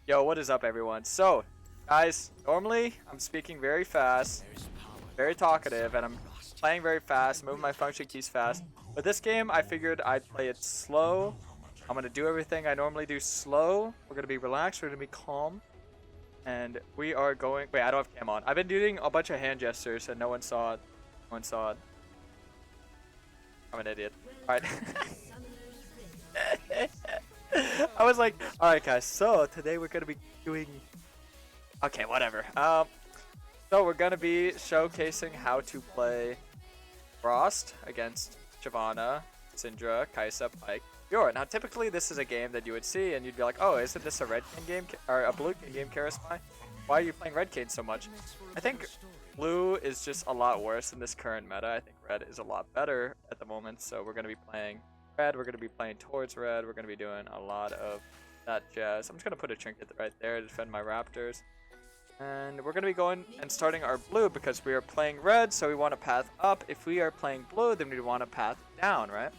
Yo, what is up, everyone? So, guys, normally I'm speaking very fast, very talkative, and I'm playing very fast, moving my function keys fast. But this game, I figured I'd play it slow. I'm gonna do everything I normally do slow. We're gonna be relaxed, we're gonna be calm. And we are going. Wait, I don't have cam on. I've been doing a bunch of hand gestures and no one saw it. No one saw it. I'm an idiot. Alright. I was like, alright guys, so today we're gonna be doing okay, whatever. So we're gonna be showcasing how to play Frost against Shyvana, Syndra, Kaisa, Pyke, Fiora. Now typically this is a game that you would see and you'd be like, oh, isn't this a red Kayn game or a blue Kayn game, Karasmai? Why are you playing red Kayn so much? I think blue is just a lot worse in this current meta. I think red is a lot better at the moment, so we're gonna be playing red, we're going to be playing towards red, we're going to be doing a lot of that jazz. I'm just going to put a trinket right there to defend my raptors. And we're going to be going and starting our blue because we are playing red, so we want to path up. If we are playing blue, then we want to path down, right?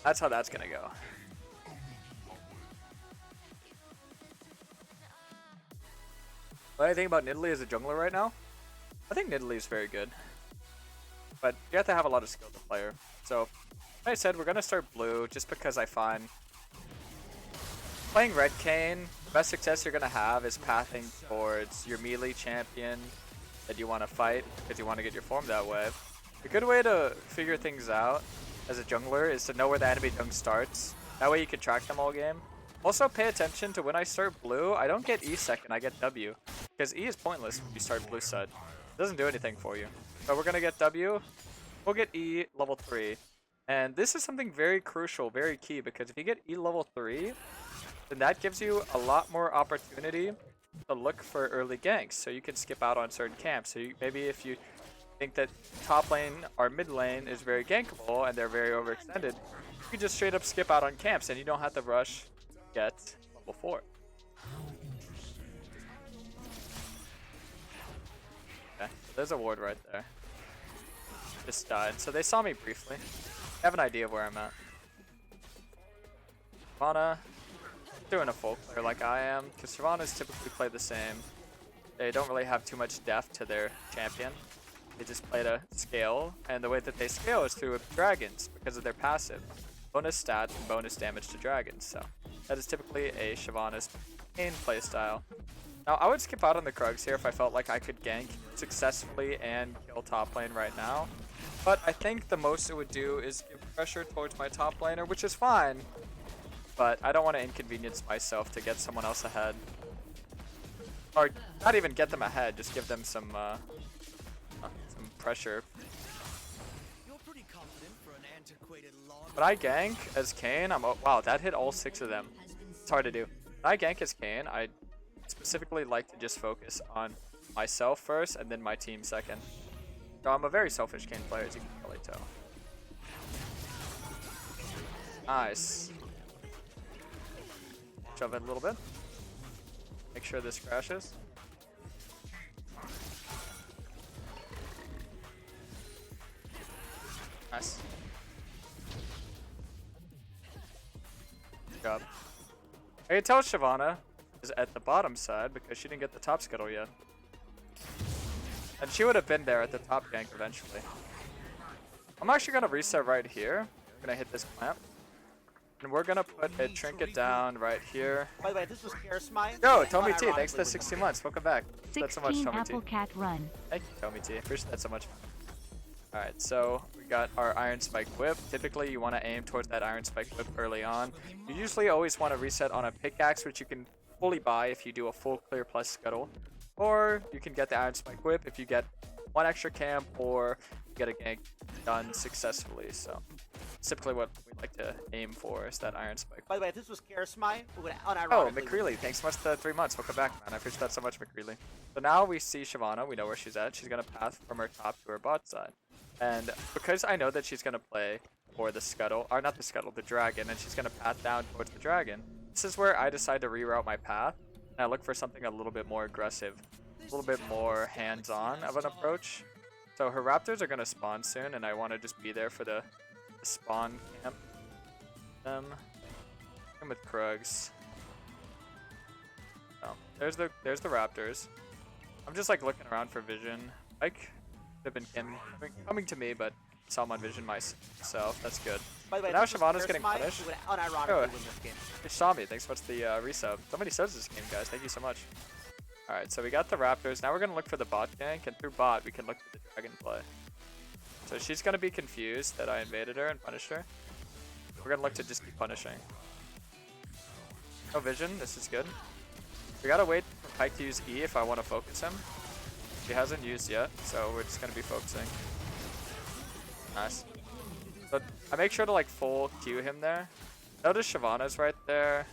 That's how that's going to go. What do you think about Nidalee as a jungler right now? I think Nidalee is very good. But you have to have a lot of skill to play her. So, like I said, we're gonna start blue just because I find playing red Kayn, the best success you're gonna have is pathing towards your melee champion that you want to fight because you want to get your form that way. A good way to figure things out as a jungler is to know where the enemy jung starts. That way you can track them all game. Also pay attention to when I start blue, I don't get E second, I get W. Because E is pointless when you start blue side. It doesn't do anything for you. So we're gonna get W, we'll get E level 3. And this is something very crucial, very key, because if you get E level 3, then that gives you a lot more opportunity to look for early ganks, so you can skip out on certain camps. So maybe if you think that top lane or mid lane is very gankable and they're very overextended, you can just straight up skip out on camps and you don't have to rush get level 4. Okay, so there's a ward right there. Just died. So they saw me briefly. I have an idea of where I'm at. Shyvana doing a full clear like I am, because Shyvanas typically play the same. They don't really have too much depth to their champion. They just play to scale, and the way that they scale is through dragons because of their passive. Bonus stats and bonus damage to dragons, so that is typically a Shyvana's main playstyle. Now I would skip out on the Krugs here if I felt like I could gank successfully and kill top lane right now. But I think the most it would do is give pressure towards my top laner, which is fine. But I don't want to inconvenience myself to get someone else ahead. Or not even get them ahead, just give them some pressure. But I gank as Kayn, wow, that hit all 6 of them. It's hard to do. When I gank as Kayn, I specifically like to just focus on myself first and then my team second. So I'm a very selfish Kayn player, as you can probably tell. Nice. Shove it a little bit. Make sure this crashes. Nice. Good job. I can tell Shyvana is at the bottom side because she didn't get the top scuttle yet. And she would have been there at the top gank eventually. I'm actually going to reset right here. I'm going to hit this clamp. And we're going to put a trinket down right here. By the way, this was Karasmai. Yo, Tommy T, thanks for the 16 months. Welcome back. That's so much, Tommy Apple T. Cat Run. Thank you, Tommy T. Appreciate that so much. Alright, so we got our Iron Spike Whip. Typically, you want to aim towards that Iron Spike Whip early on. You usually always want to reset on a pickaxe, which you can fully buy if you do a full clear plus scuttle. Or you can get the Iron Spike Whip if you get 1 extra camp or you get a gank done successfully. So typically what we like to aim for is that Iron Spike. By the way, this was Karasmai. Oh, McCreely, thanks so much for the 3 months. Welcome back, man. I appreciate that so much, McCreely. So now we see Shyvana. We know where she's at. She's going to path from her top to her bot side. And because I know that she's going to play for the scuttle, or not the scuttle, the dragon, and she's going to path down towards the dragon, this is where I decide to reroute my path. And I look for something a little bit more aggressive, a little bit more hands-on of an approach. So her raptors are going to spawn soon, and I want to just be there for the spawn camp. Come with Krugs. there's the Raptors. I'm just like looking around for vision. Like, they've been coming to me, but saw him on vision myself. That's good. By the way, But now this was Shyvana's getting Karasmai, punished. who would unironically Oh, win this game. you saw me. Thanks so much for the resub. So many subs this game, guys. Thank you so much. Alright, so we got the Raptors. Now we're going to look for the bot gank, and through bot, we can look for the dragon play. So she's going to be confused that I invaded her and punished her. We're going to look to just keep punishing. No vision. This is good. We got to wait for Pyke to use E if I want to focus him. She hasn't used yet, so we're just going to be focusing. Nice. But I make sure to like full Q him there. Notice Shyvana's right there.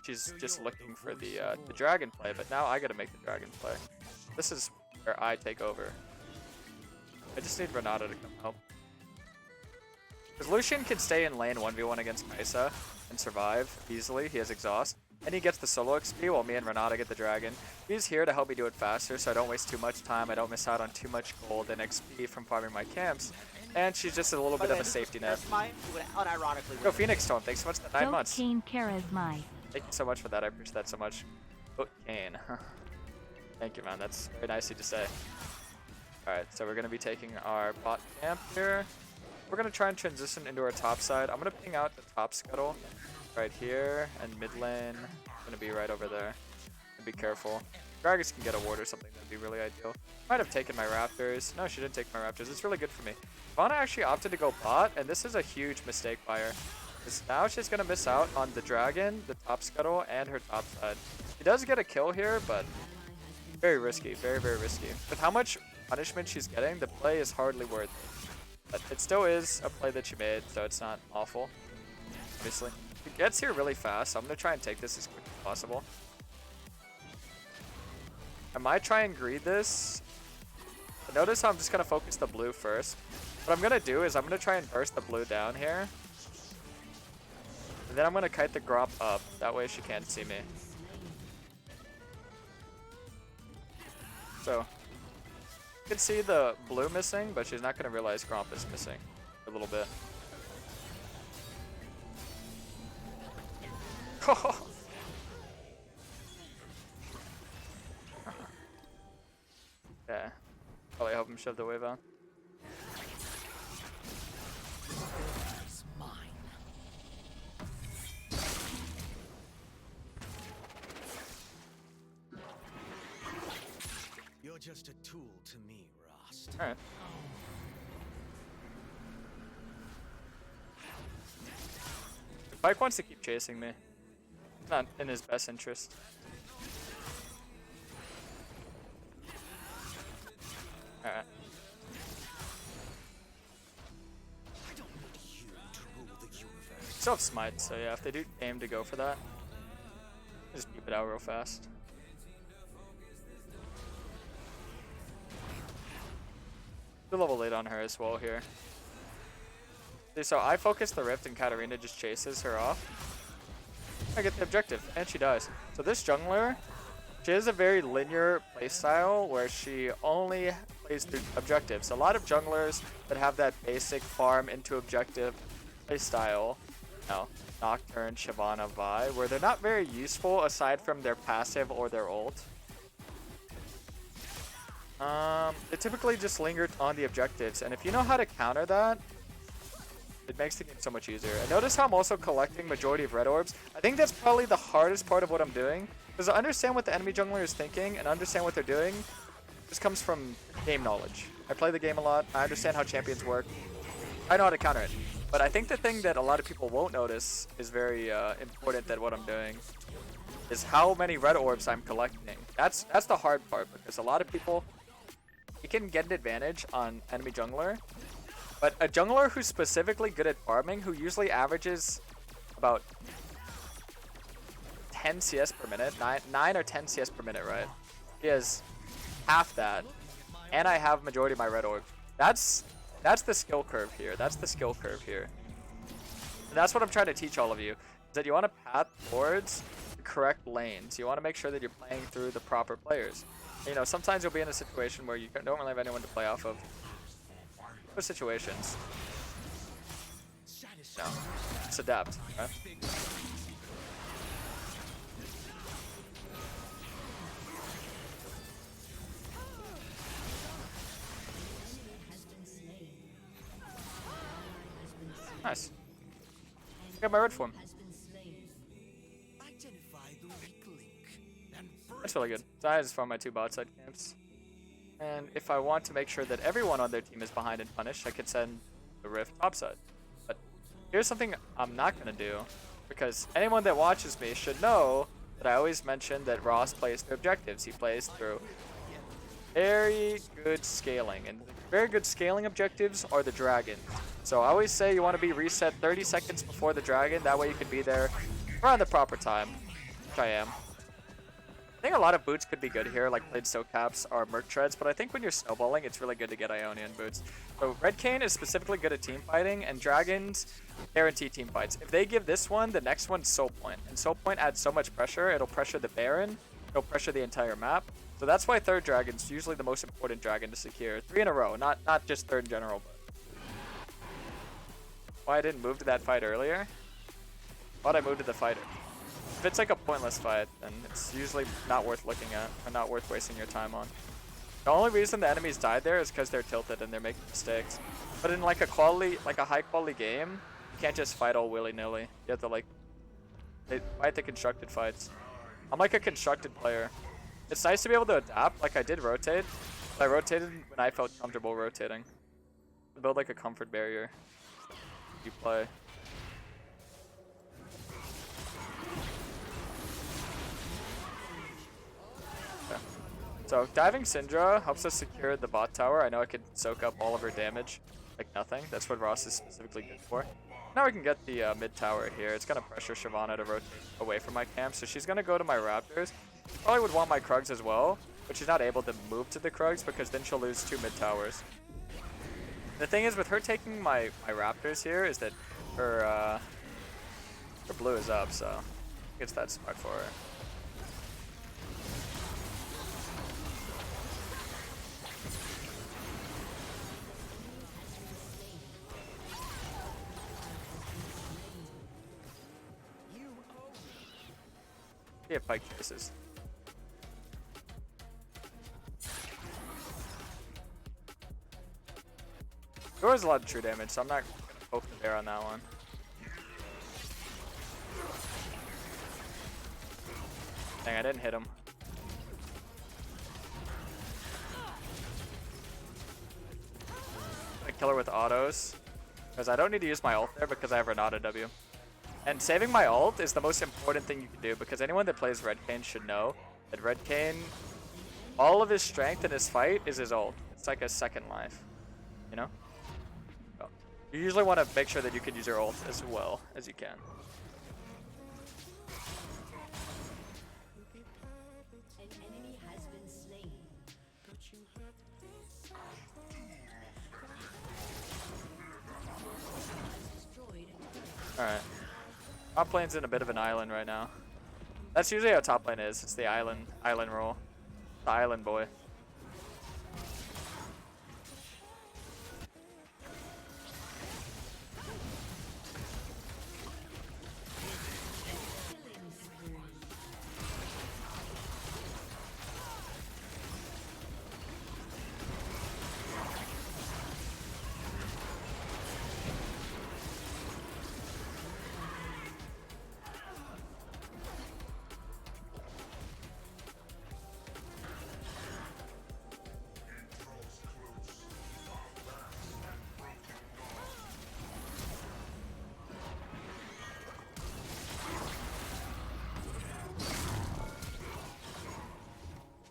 She's just looking for the dragon play, but now I gotta make the dragon play. This is where I take over. I just need Renata to come help. Because Lucian can stay in lane 1v1 against Kai'Sa and survive easily. He has exhaust. And he gets the solo XP while me and Renata get the dragon. He's here to help me do it faster so I don't waste too much time. I don't miss out on too much gold and XP from farming my camps. And she's just a little bit of a safety net. Karasmai, who would unironically win. Go Phoenix Storm, thanks so much for the 9 months. Kayn Karasmai. Thank you so much for that. I appreciate that so much. Oh, Kayn. Thank you, man. That's very nice of you to say. Alright, so we're going to be taking our bot camp here. We're going to try and transition into our top side. I'm going to ping out the top scuttle right here, and mid lane going to be right over there. And be careful. Gragas can get a ward or something. That'd be really ideal. Might have taken my Raptors. No, she didn't take my Raptors. It's really good for me. Ivana actually opted to go bot, and this is a huge mistake by her. Because now she's going to miss out on the dragon, the top scuttle, and her top side. She does get a kill here, but very risky. Very, very risky. With how much punishment she's getting, the play is hardly worth it. But it still is a play that she made, so it's not awful. Obviously. She gets here really fast, so I'm going to try and take this as quick as possible. I might try and greed this. But notice how I'm just going to focus the blue first. What I'm going to do is I'm going to try and burst the blue down here. And then I'm going to kite the Gromp up. That way she can't see me. So, you can see the blue missing, but she's not going to realize Gromp is missing a little bit. Yeah. Probably help him shove the wave out. You're just a tool to me, Rost. Alright. Pyke wants to keep chasing me. It's not in his best interest. Alright. I don't need you to rule the universe. Still have smite, so yeah, if they do aim to go for that, just keep it out real fast. The level late on her as well here. See, so I focus the rift and Katarina just chases her off. I get the objective, and she dies. So this jungler, she has a very linear playstyle where she only plays through objectives. A lot of junglers that have that basic farm into objective playstyle, you know, Nocturne, Shyvana, Vi, where they're not very useful aside from their passive or their ult. They typically just linger on the objectives, and if you know how to counter that, it makes the game so much easier. And notice how I'm also collecting majority of red orbs. I think that's probably the hardest part of what I'm doing, because to understand what the enemy jungler is thinking and understand what they're doing, this comes from game knowledge. I play the game a lot, I understand how champions work, I know how to counter it. But I think the thing that a lot of people won't notice is very important that what I'm doing is how many red orbs I'm collecting. That's the hard part, because a lot of people, you can get an advantage on enemy jungler, but a jungler who's specifically good at farming, who usually averages about 10 CS per minute, 9 or 10 CS per minute, right? He has half that, and I have majority of my red orb. That's the skill curve here. That's the skill curve here. And that's what I'm trying to teach all of you, is that you want to path towards the correct lanes. You want to make sure that you're playing through the proper players. You know, sometimes you'll be in a situation where you don't really have anyone to play off of. Those situations. No. Just adapt, right? Nice. Got my red form. Identify the weak link and That's really good. So I just found my 2 bot side camps. And if I want to make sure that everyone on their team is behind and punished, I could send the Rift topside. But here's something I'm not going to do, because anyone that watches me should know that I always mention that Ross plays through objectives. He plays through very good scaling, and very good scaling objectives are the dragons. So I always say you want to be reset 30 seconds before the dragon, that way you can be there around the proper time, which I am. I think a lot of boots could be good here, like played so caps or merc treads, but I think when you're snowballing, it's really good to get Ionian boots. So Red Kayn is specifically good at team fighting, and dragons guarantee team fights. If they give this one, the next one's Soul Point, and Soul Point adds so much pressure, it'll pressure the Baron, it'll pressure the entire map. So that's why third dragon's usually the most important dragon to secure. 3 in a row, not just third in general. But why I didn't move to that fight earlier? Thought I moved to the fighter. If it's like a pointless fight, then it's usually not worth looking at, or not worth wasting your time on. The only reason the enemies died there is because they're tilted and they're making mistakes. But in like a high quality game, you can't just fight all willy-nilly. You have to like fight the constructed fights. I'm like a constructed player. It's nice to be able to adapt, like I did rotate, but I rotated when I felt comfortable rotating. Build like a comfort barrier. You play. Okay. So diving Syndra helps us secure the bot tower. I know I could soak up all of her damage like nothing. That's what Ross is specifically good for. Now we can get the mid tower here. It's gonna pressure Shyvana to rotate away from my camp, so she's gonna go to my Raptors. Probably would want my Krugs as well, but she's not able to move to the Krugs because then she'll lose 2 mid towers. The thing is with her taking my Raptors here is that her blue is up, so it's that smart for her. Yeah, pike chases. There was a lot of true damage, so I'm not gonna poke the bear on that one. Dang, I didn't hit him. I kill her with autos, because I don't need to use my ult there because I have Renata W. And saving my ult is the most important thing you can do, because anyone that plays Red Kayn should know that Red Kayn, all of his strength in his fight is his ult. It's like a second life, you know? So you usually want to make sure that you can use your ult as well as you can. Alright. Top lane's in a bit of an island right now. That's usually how top lane is. It's the island role. The island boy.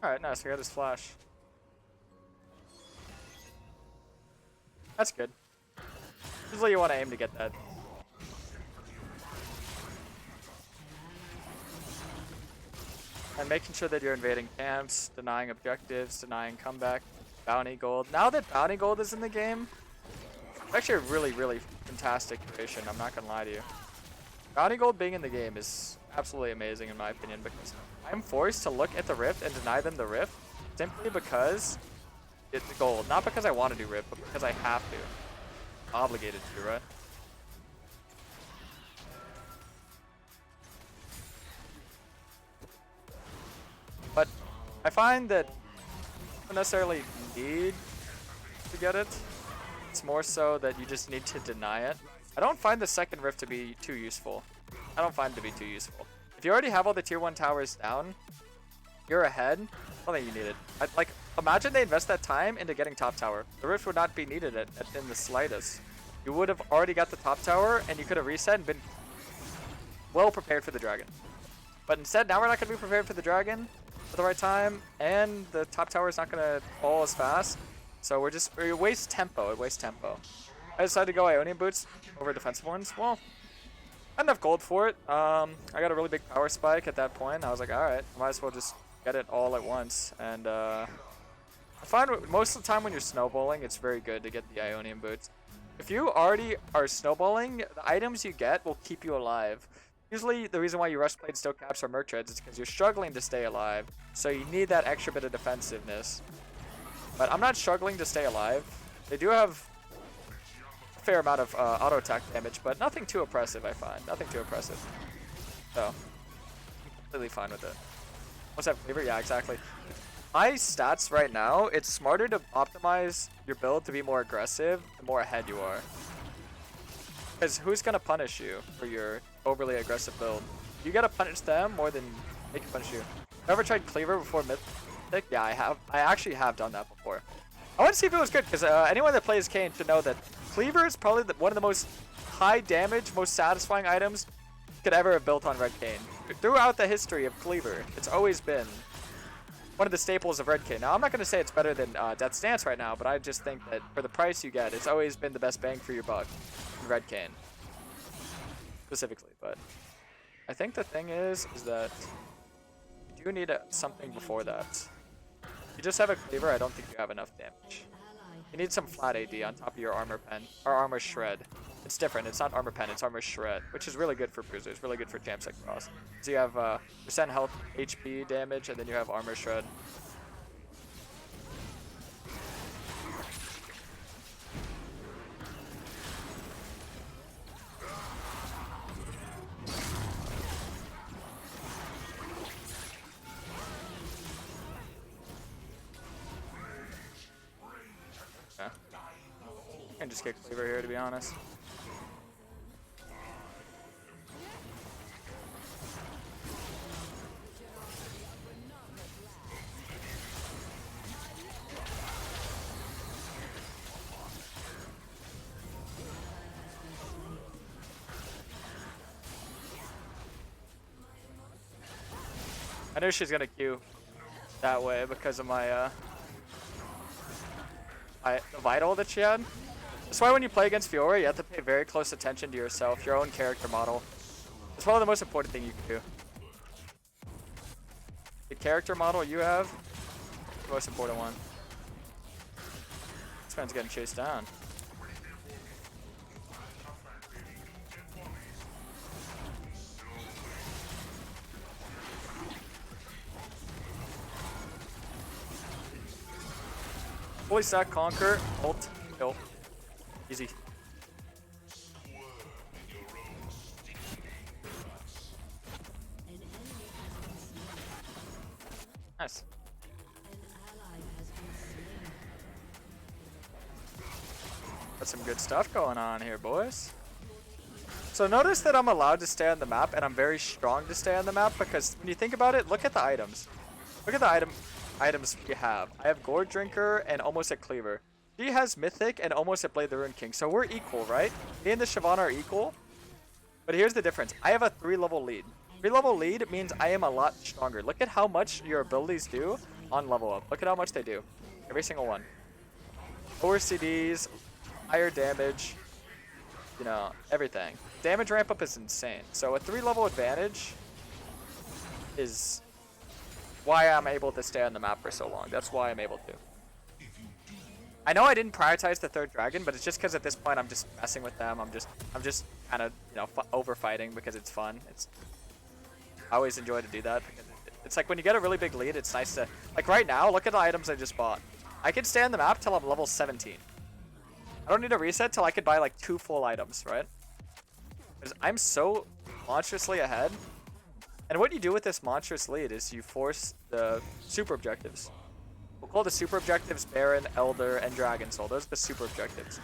Alright, nice. I got his flash. That's good. Usually you want to aim to get that. And making sure that you're invading camps, denying objectives, denying comeback, bounty gold. Now that bounty gold is in the game, it's actually a really, really fantastic creation. I'm not going to lie to you. Bounty gold being in the game is absolutely amazing in my opinion, because I'm forced to look at the rift and deny them the rift simply because it's the gold. Not because I want to do rift, but because I have to. I'm obligated to, right? But I find that you don't necessarily need to get it. It's more so that you just need to deny it. I don't find the second rift to be too useful. I don't find it to be too useful. If you already have all the tier 1 towers down, you're ahead. I don't think you need it. Like, imagine they invest that time into getting top tower. The rift would not be needed in the slightest. You would have already got the top tower, and you could have reset and been well prepared for the dragon. But instead, now we're not going to be prepared for the dragon at the right time, and the top tower is not going to fall as fast. So we waste tempo. It wastes tempo. I decided to go Ionian boots over defensive ones. Well, I had enough gold for it. I got a really big power spike at that point. I was like, alright, I might as well just get it all at once. And I find most of the time when you're snowballing, it's very good to get the Ionian boots. If you already are snowballing, the items you get will keep you alive. Usually, the reason why you rush plate stone caps or merc treads is because you're struggling to stay alive. So you need that extra bit of defensiveness. But I'm not struggling to stay alive. They do have a fair amount of auto attack damage, but nothing too oppressive, I find. Nothing too oppressive. So, completely fine with it. What's that flavor? Yeah, exactly. My stats right now, it's smarter to optimize your build to be more aggressive the more ahead you are. Because who's going to punish you for your overly aggressive build? You got to punish them more than they can punish you. Have you ever tried Cleaver before Mythic? Yeah, I have. I actually have done that before. I want to see if it was good, because anyone that plays Kayn should know that Cleaver is probably one of the most high damage, most satisfying items you could ever have built on Red Kayn. Throughout the history of Cleaver, it's always been one of the staples of Red Kayn. Now, I'm not going to say it's better than Death's Dance right now, but I just think that for the price you get, it's always been the best bang for your buck in Red Kayn. Specifically, but I think the thing is that you do need something before that. If you just have a Cleaver, I don't think you have enough damage. You need some flat AD on top of your armor pen, or armor shred. It's different, it's not armor pen, it's armor shred, which is really good for bruisers, really good for champs like Cross. So you have percent health, HP damage, and then you have armor shred. I can just get Cleaver here, to be honest. I knew she's gonna Q that way because of my the vital that she had. That's why when you play against Fiora, you have to pay very close attention to yourself, your own character model. It's probably the most important thing you can do. The character model you have, the most important one. This man's getting chased down. Fully stack conquer, ult, kill. Easy. Nice. Got some good stuff going on here, boys. So notice that I'm allowed to stay on the map, and I'm very strong to stay on the map, because when you think about it, look at the items. Look at the items you have. I have Gourd Drinker and almost a Cleaver. She has Mythic and almost a Blade the Rune King. So we're equal, right? Me and the Shyvana are equal. But here's the difference. I have a 3-level lead. 3-level lead means I am a lot stronger. Look at how much your abilities do on level up. Look at how much they do. Every single one. Lower CDs, higher damage, you know, everything. Damage ramp up is insane. So a 3-level advantage is why I'm able to stay on the map for so long. That's why I'm able to. I know I didn't prioritize the 3rd dragon, but it's just because at this point I'm just messing with them. I'm just kind of, you know, over fighting because it's fun. I always enjoy to do that because it's like when you get a really big lead, it's nice to, like right now, look at the items I just bought. I can stay on the map till I'm level 17. I don't need a reset till I could buy like 2 full items, right? Because I'm so monstrously ahead. And what you do with this monstrous lead is you force the super objectives. We'll call the super objectives Baron, Elder, and Dragon Soul. Those are the super objectives.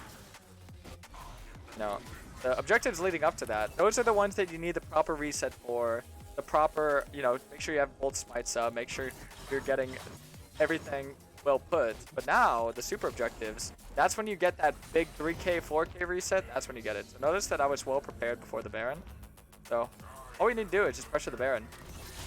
You know, The objectives leading up to that, those are the ones that you need the proper reset for, the proper, you know, make sure you have both smites up, make sure you're getting everything well put. But now, the super objectives, that's when you get that big 3k, 4k reset, that's when you get it. So notice that I was well prepared before the Baron. So all you need to do is just pressure the Baron.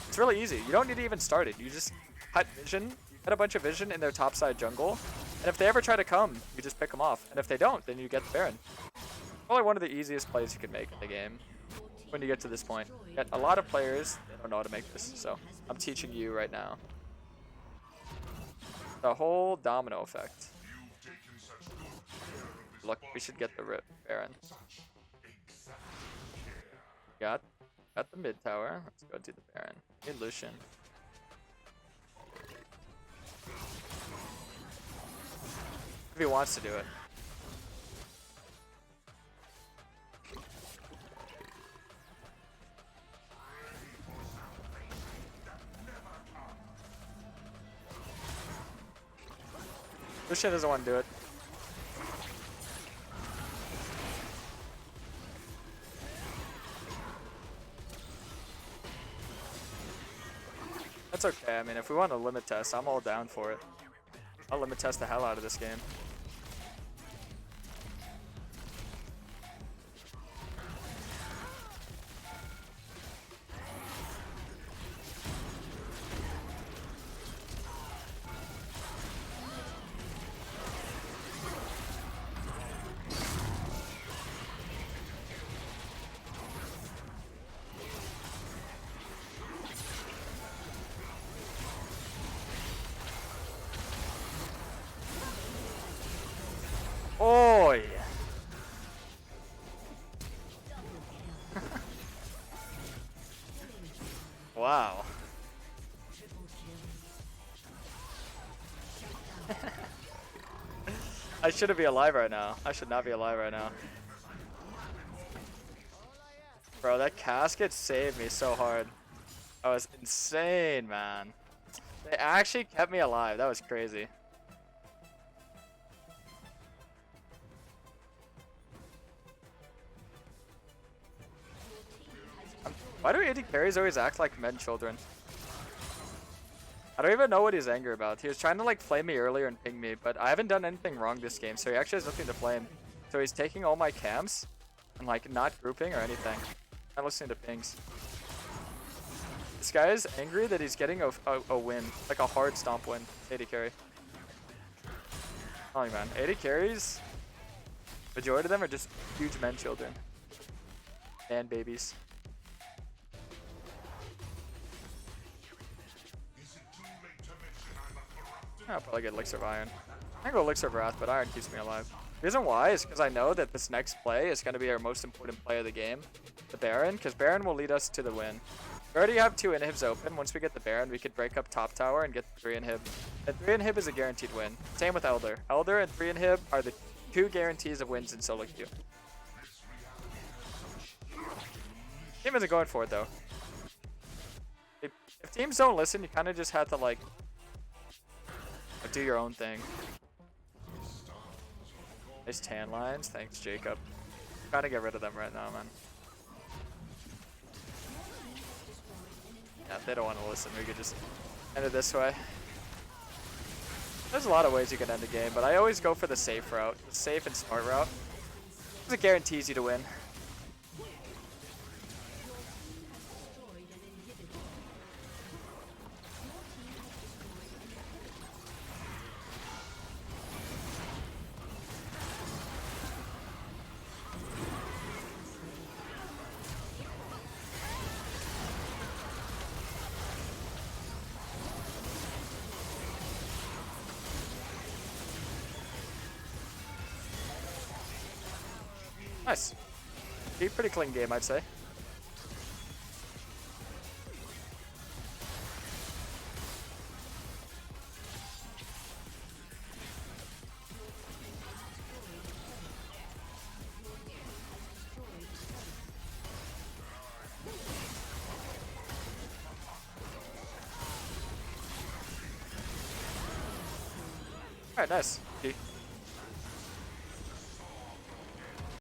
It's really easy. You don't need to even start it. You just cut vision, you cut a bunch of vision in their topside jungle, and if they ever try to come, you just pick them off. And if they don't, then you get the Baron. Probably one of the easiest plays you can make in the game when you get to this point. Yet a lot of players, they don't know how to make this, so I'm teaching you right now. The whole domino effect. Look, we should get the Baron. Got the mid tower. Let's go do the Baron. Hey, Lucian. If he wants to do it. Lucian doesn't want to do it. That's okay. I mean, if we want to limit test, I'm all down for it. I'll limit test the hell out of this game. Oi! Wow. I shouldn't be alive right now. I should not be alive right now. Bro, that casket saved me so hard. That was insane, man. They actually kept me alive. That was crazy. Why do AD carries always act like men children? I don't even know what he's angry about. He was trying to like flame me earlier and ping me, but I haven't done anything wrong this game, so he actually has nothing to flame. So he's taking all my camps and like not grouping or anything. Not listening to pings. This guy is angry that he's getting a win, like a hard stomp win. AD carry. Oh man, AD carries, majority of them are just huge men children. Man babies. I'll probably get Elixir of Iron. I can go Elixir of Wrath, but Iron keeps me alive. The reason why is because I know that this next play is going to be our most important play of the game. The Baron, because Baron will lead us to the win. We already have 2 inhibs open. Once we get the Baron, we could break up top tower and get the 3 inhib. And 3 inhib is a guaranteed win. Same with Elder. Elder and 3 inhib are the 2 guarantees of wins in solo queue. Team isn't going for it though. If teams don't listen, you kind of just have to like do your own thing. Nice tan lines. Thanks, Jacob. Trying to get rid of them right now, man. Yeah, if they don't want to listen, we could just end it this way. There's a lot of ways you can end the game, but I always go for the safe route. The safe and smart route. Because it guarantees you to win. Nice. Pretty clean game, I'd say. Alright, nice.